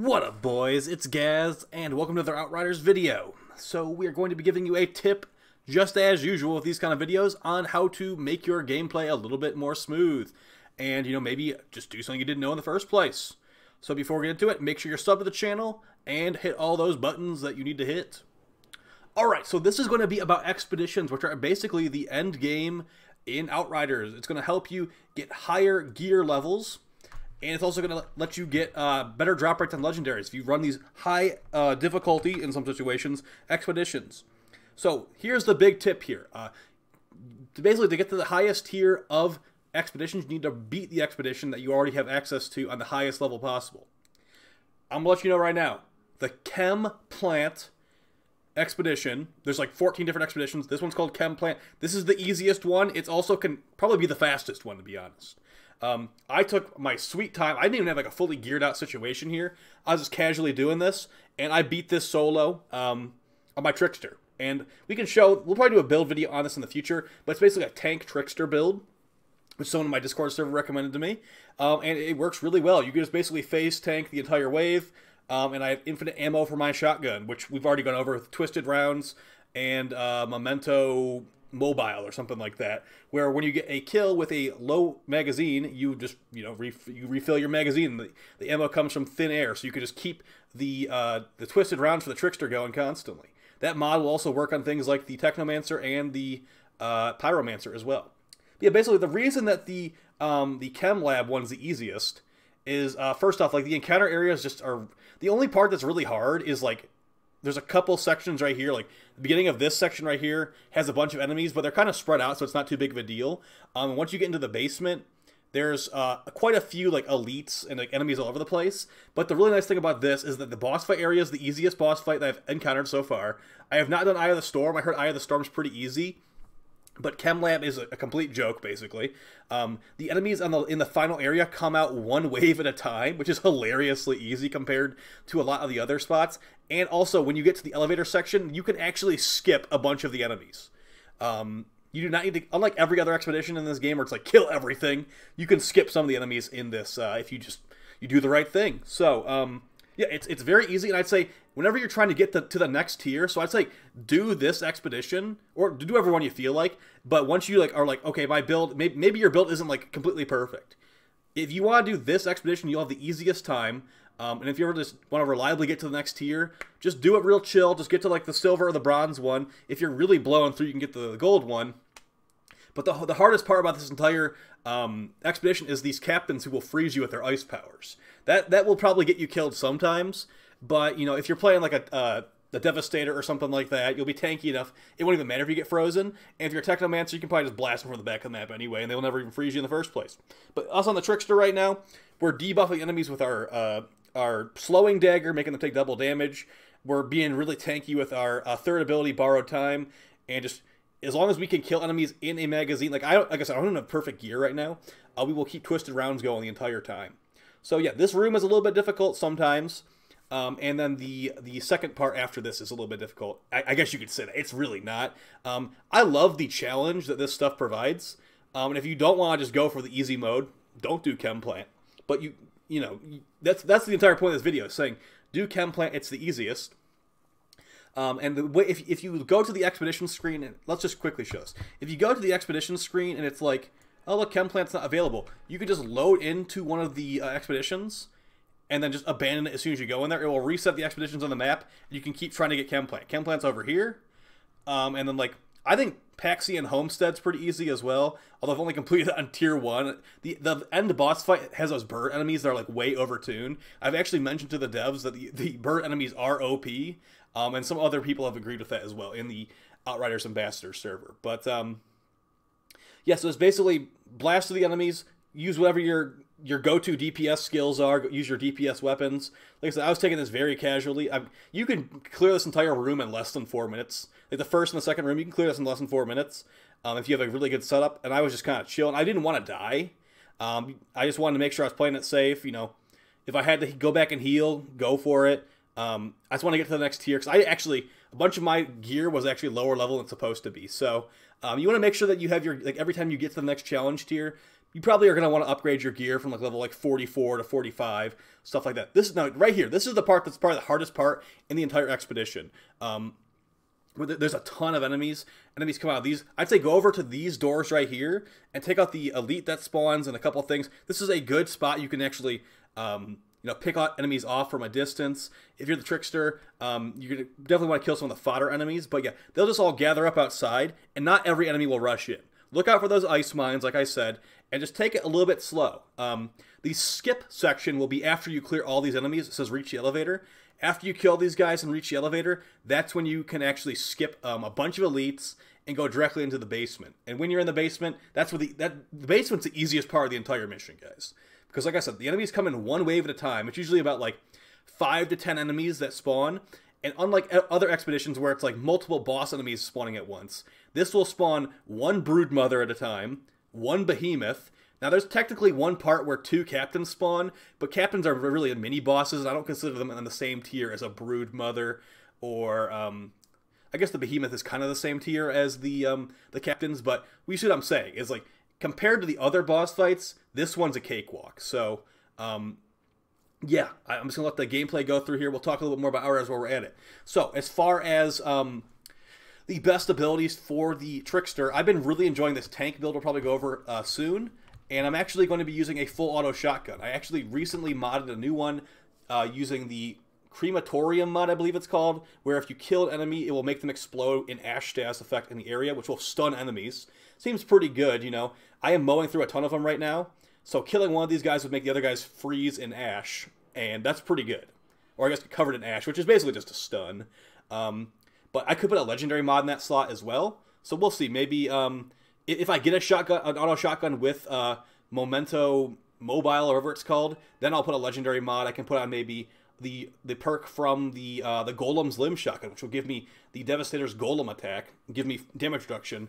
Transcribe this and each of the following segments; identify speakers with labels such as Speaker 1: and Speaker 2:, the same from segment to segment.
Speaker 1: What up, boys? It's Gaz, and welcome to another Outriders video. So we are going to be giving you a tip, just as usual with these kind of videos, on how to make your gameplay a little bit more smooth. And, maybe just do something you didn't know in the first place. So before we get into it, make sure you're subbed to the channel, and hit all those buttons that you need to hit. Alright, so this is going to be about expeditions, which are basically the end game in Outriders. It's going to help you get higher gear levels, and it's also going to let you get better drop rates on legendaries if you run these high difficulty, in some situations, expeditions. So here's the big tip here. Basically, to get to the highest tier of expeditions, you need to beat the expedition that you already have access to on the highest level possible. I'm going to let you know right now, the Chem plant expedition, there's like 14 different expeditions. This one's called Chem plant. This is the easiest one. It's also can probably be the fastest one, to be honest. I took my sweet time. I didn't even have like a fully geared out situation here. I was just casually doing this, and I beat this solo on my Trickster. And we'll probably do a build video on this in the future, but it's basically a tank Trickster build, which someone in my Discord server recommended to me. And it works really well. You can just basically phase tank the entire wave, and I have infinite ammo for my shotgun, which we've already gone over with twisted rounds and Memento Mobile or something like that, where when you get a kill with a low magazine, you just you refill your magazine. The ammo comes from thin air, so you can just keep the twisted rounds for the Trickster going constantly. That mod will also work on things like the Technomancer and the Pyromancer as well. But yeah, basically the reason that the Chem Lab one's the easiest is first off, like the encounter areas just are the only part that's really hard is like there's a couple sections right here, like the beginning of this section right here has a bunch of enemies, but they're kind of spread out, so it's not too big of a deal. Once you get into the basement, there's quite a few like elites and like enemies all over the place. But the really nice thing about this is that the boss fight area is the easiest boss fight that I've encountered so far. I have not done Eye of the Storm. I heard Eye of the Storm is pretty easy, but Chem Lab is a complete joke, basically. The enemies in the final area come out one wave at a time, which is hilariously easy compared to a lot of the other spots. And also, when you get to the elevator section, you can actually skip a bunch of the enemies. You do not need to, unlike every other expedition in this game where it's like, kill everything, you can skip some of the enemies in this if you do the right thing. So, yeah, it's very easy, and I'd say whenever you're trying to get to the next tier, so I'd say do this expedition, or do whatever one you feel like, but once you are like, okay, my build, maybe your build isn't like completely perfect. If you want to do this expedition, you'll have the easiest time, and if you ever just want to reliably get to the next tier, just do it real chill, just get to like the silver or the bronze one. If you're really blowing through, you can get to the gold one. But the hardest part about this entire expedition is these captains who will freeze you with their ice powers. That will probably get you killed sometimes, but if you're playing like a Devastator or something like that, you'll be tanky enough. It won't even matter if you get frozen. And if you're a Technomancer, you can probably just blast them from the back of the map anyway, and they'll never even freeze you in the first place. But us on the Trickster right now, we're debuffing enemies with our slowing dagger, making them take double damage. We're being really tanky with our third ability, Borrowed Time, and just as long as we can kill enemies in a magazine, like I said, I don't have perfect gear right now. We will keep twisted rounds going the entire time. So yeah, this room is a little bit difficult sometimes. And then the second part after this is a little bit difficult. I guess you could say that. It's really not. I love the challenge that this stuff provides. And if you don't want to just go for the easy mode, don't do Chem Plant. But that's the entire point of this video, is saying do Chem Plant. It's the easiest. And the way if you go to the expedition screen, and let's just quickly show this. If you go to the expedition screen and it's like, oh look, Chem Plant's not available, you can just load into one of the expeditions and then just abandon it as soon as you go in there. It will reset the expeditions on the map, and you can keep trying to get Chem Plant. Chem Plant's over here. And then, like, I think Paxi and Homestead's pretty easy as well, although I've only completed it on Tier 1. The end boss fight has those bird enemies that are, like, way overtuned. I've actually mentioned to the devs that the bird enemies are OP, and some other people have agreed with that as well in the Outriders Ambassador server. But, yeah, so it's basically blast through the enemies, use whatever your go-to DPS skills are. Use your DPS weapons. Like I said, I was taking this very casually. You can clear this entire room in less than 4 minutes. Like the first and the second room, you can clear this in less than 4 minutes if you have a really good setup. And I was just kind of chilling. I didn't want to die. I just wanted to make sure I was playing it safe. If I had to go back and heal, go for it. I just want to get to the next tier, because a bunch of my gear was actually lower level than it's supposed to be. So you want to make sure that you have every time you get to the next challenge tier, you probably are going to want to upgrade your gear from like level like 44 to 45, stuff like that. This is now right here. This is the part that's probably the hardest part in the entire expedition. There's a ton of enemies. Enemies come out of these. I'd say go over to these doors right here and take out the elite that spawns and a couple of things. This is a good spot. You can actually, pick out enemies off from a distance. If you're the Trickster, you're gonna definitely want to kill some of the fodder enemies. But yeah, they'll just all gather up outside, and not every enemy will rush in. Look out for those ice mines, like I said, and just take it a little bit slow. The skip section will be after you clear all these enemies. It says reach the elevator. After you kill these guys and reach the elevator, that's when you can actually skip a bunch of elites and go directly into the basement. And when you're in the basement, that's where the basement's the easiest part of the entire mission, guys. Because like I said, the enemies come in one wave at a time. It's usually about like 5 to 10 enemies that spawn. And unlike other expeditions where it's like multiple boss enemies spawning at once, this will spawn one brood mother at a time, one behemoth. Now, there's technically one part where 2 captains spawn, but captains are really mini bosses, and I don't consider them on the same tier as a brood mother, or I guess the behemoth is kind of the same tier as the captains. But we see what I'm saying is like compared to the other boss fights, this one's a cakewalk. So yeah, I'm just gonna let the gameplay go through here. We'll talk a little bit more about Outriders while we're at it. So as far as the best abilities for the Trickster, I've been really enjoying this tank build. We'll probably go over soon. And I'm actually going to be using a full auto shotgun. I actually recently modded a new one using the crematorium mod, I believe it's called, where if you kill an enemy, it will make them explode in ash status effect in the area, which will stun enemies. Seems pretty good, you know. I am mowing through a ton of them right now, so killing one of these guys would make the other guys freeze in ash, and that's pretty good. Or I guess covered in ash, which is basically just a stun. But I could put a legendary mod in that slot as well, so we'll see. Maybe if I get a shotgun, an auto shotgun with Memento Mobile or whatever it's called, then I'll put a legendary mod. I can put on maybe the perk from the Golem's Limb Shotgun, which will give me the Devastator's Golem attack, give me damage reduction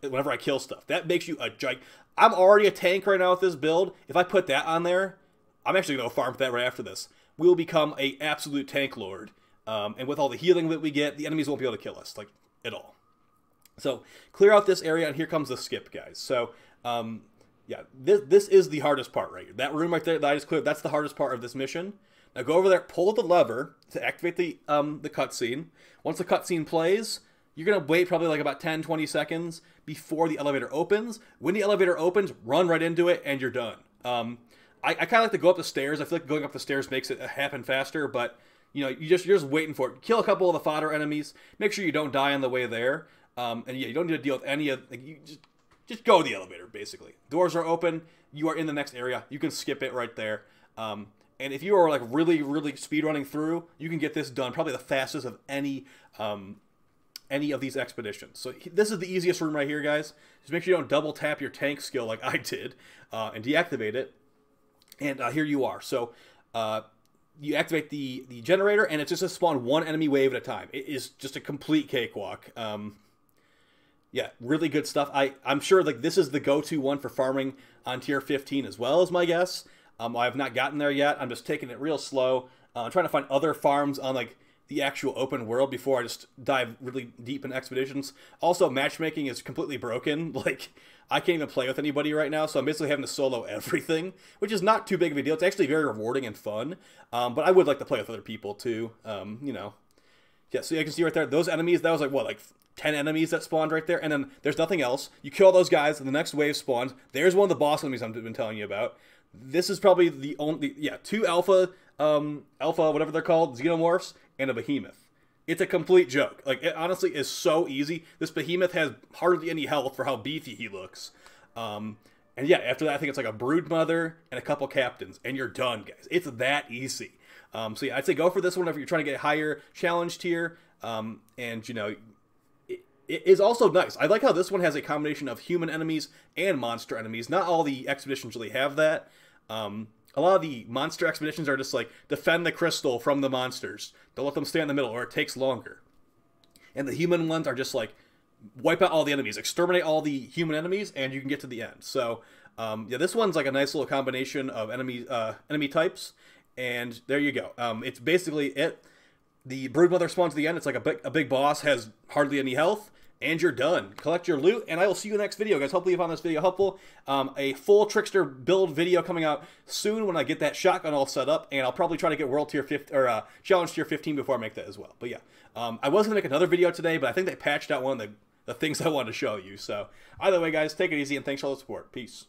Speaker 1: whenever I kill stuff. That makes you a giant. I'm already a tank right now with this build. If I put that on there, I'm actually going to farm for that right after this. We will become a absolute tank lord. And with all the healing that we get, the enemies won't be able to kill us, like, at all. So, clear out this area, and here comes the skip, guys. So, yeah, this is the hardest part right here. That room right there that I just cleared, that's the hardest part of this mission. Now go over there, pull the lever to activate the cutscene. Once the cutscene plays, you're going to wait probably like about 10-20 seconds before the elevator opens. When the elevator opens, run right into it, and you're done. I kind of like to go up the stairs. I feel like going up the stairs makes it happen faster, but you know, you're just waiting for it. Kill a couple of the fodder enemies. Make sure you don't die on the way there. And yeah, you don't need to deal with any of, like, you just go to the elevator, basically. Doors are open. You are in the next area. You can skip it right there. And if you are like really speed running through, you can get this done probably the fastest of any of these expeditions. So this is the easiest room right here, guys. Just make sure you don't double tap your tank skill like I did and deactivate it. And here you are. So you activate the generator, and it's just to spawn one enemy wave at a time. It is just a complete cakewalk. Yeah, really good stuff. I'm sure like this is the go-to one for farming on tier 15 as well, is my guess. I have not gotten there yet. I'm just taking it real slow. I'm trying to find other farms on like the actual open world before I just dive really deep in expeditions. Also, matchmaking is completely broken. Like, I can't even play with anybody right now, so I'm basically having to solo everything, which is not too big of a deal. It's actually very rewarding and fun, but I would like to play with other people too, you know. Yeah, so you can see right there, those enemies, that was like, what, like 10 enemies that spawned right there, and then there's nothing else. You kill those guys, and the next wave spawns. There's one of the boss enemies I've been telling you about. This is probably the only, yeah, 2 alpha, whatever they're called, xenomorphs, and a behemoth. It's a complete joke. Like, it honestly is so easy. This behemoth has hardly any health for how beefy he looks. And yeah, after that, I think it's like a brood mother and a couple captains, and you're done, guys. It's that easy. So yeah, I'd say go for this one if you're trying to get a higher challenge tier. And, you know, it is also nice. I like how this one has a combination of human enemies and monster enemies. Not all the expeditions really have that. A lot of the monster expeditions are just like, defend the crystal from the monsters. Don't let them stay in the middle, or it takes longer. And the human ones are just like, wipe out all the enemies, exterminate all the human enemies, and you can get to the end. So, yeah, this one's like a nice little combination of enemy types, and there you go. It's basically it. The broodmother spawns at the end. It's like a big boss, has hardly any health, and you're done. Collect your loot, and I will see you in the next video, guys. Hopefully you found this video helpful. A full Trickster build video coming out soon when I get that shotgun all set up, and I'll probably try to get World Tier 15 or Challenge Tier 15 before I make that as well. But yeah, I was gonna make another video today, but I think they patched out one of the things I wanted to show you. So either way, guys, take it easy, and thanks for all the support. Peace.